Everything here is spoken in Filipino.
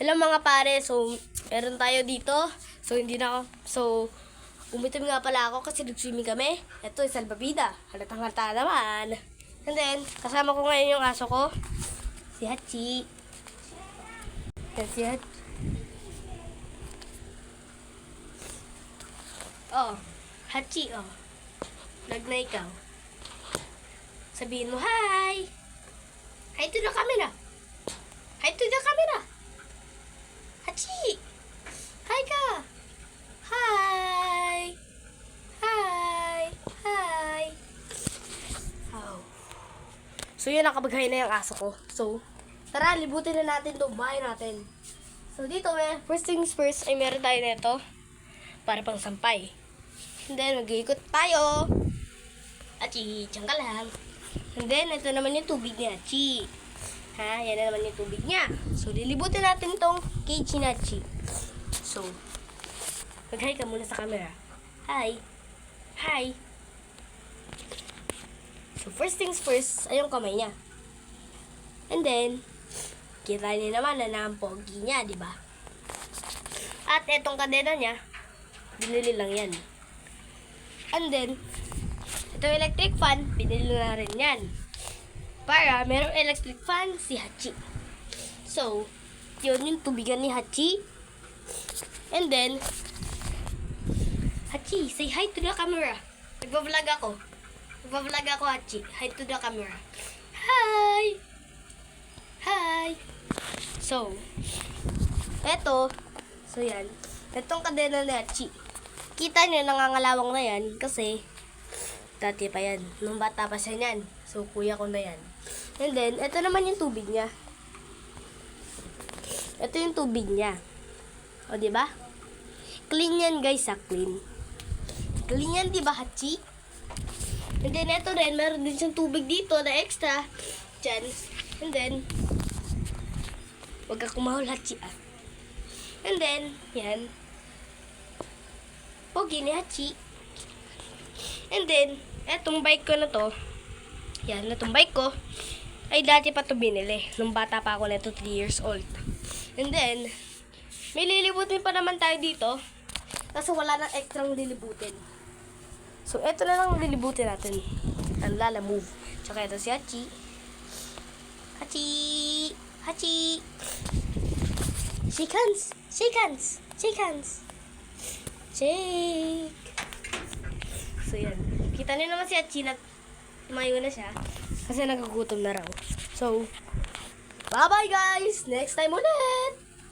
Hello mga pare, so meron tayo dito. So hindi na ako, umitim nga pala ako kasi nag-swimming kami. Ito, salbabida. Halatang-halata naman. And then, kasama ko ngayon yung aso ko. Si Hachi. Yan si Hachi. Oh, Hachi, oh. Vlog na ikaw. Sabihin mo, hi! Hi to the camera. Hi to the camera. Hachi! Hi ka! Hi! Hi! Hi! Oh. So yun, nakabaghay na yung aso ko. So, tara, libutin na natin itong bahay natin. So dito, first things first, ay meron tayo nito para pang sampay. And then, mag-iikot tayo. Hachi, tiyan ka lang. And then, ito naman yung tubig ni Hachi. Ha, yan na naman yung tubig niya. So, lilibutin natin tong cage ni Hachi. So, mag-hi ka muna sa camera. Hi. Hi. So, first things first, ay yung kamay niya. And then, kita niyo naman na naampogi niya, di ba? At etong kadena niya, binili lang yan. And then, itong electric fan, binili na rin yan. Para merong electric fan si Hachi. So, yun yung tubigan ni Hachi. And then, Hachi, say hi to the camera. Nagbablog ako. Hachi. Hi to the camera. Hi! Hi! So, eto. So, yan. Etong kadena ni Hachi. Kita niyo, nangangalawang na yan kasi dati pa yan. Nung bata pa siya yan. So, kuya ko na yan. And then, ito naman yung tubig niya. Ito yung tubig niya. O, diba? Clean yan, guys, ha? Clean. Clean yan, diba, Hachi? And then, ito rin, meron din siyang tubig dito na extra. Diyan. And then, wag ka kumahol, Hachi, ah. And then, yan. Pogi ni Hachi. And then, etong bike ko na to, yan, itong bike ko, ay dati pa to binili. Nung bata pa ako nito, 3 years old. And then, may lilibutin pa naman tayo dito. Kaso wala nang extrang lilibutin. So, eto na lang lilibutin natin. Ang Lala Move. Tsaka ito si Hachi. Hachi! Hachi! Shake hands! Shake hands! Shake hands! Shake! So, yan. Kita niyo naman si Hachi na tumayo na siya. Kasi nagagutom na raw. So, bye-bye guys! Next time ulit!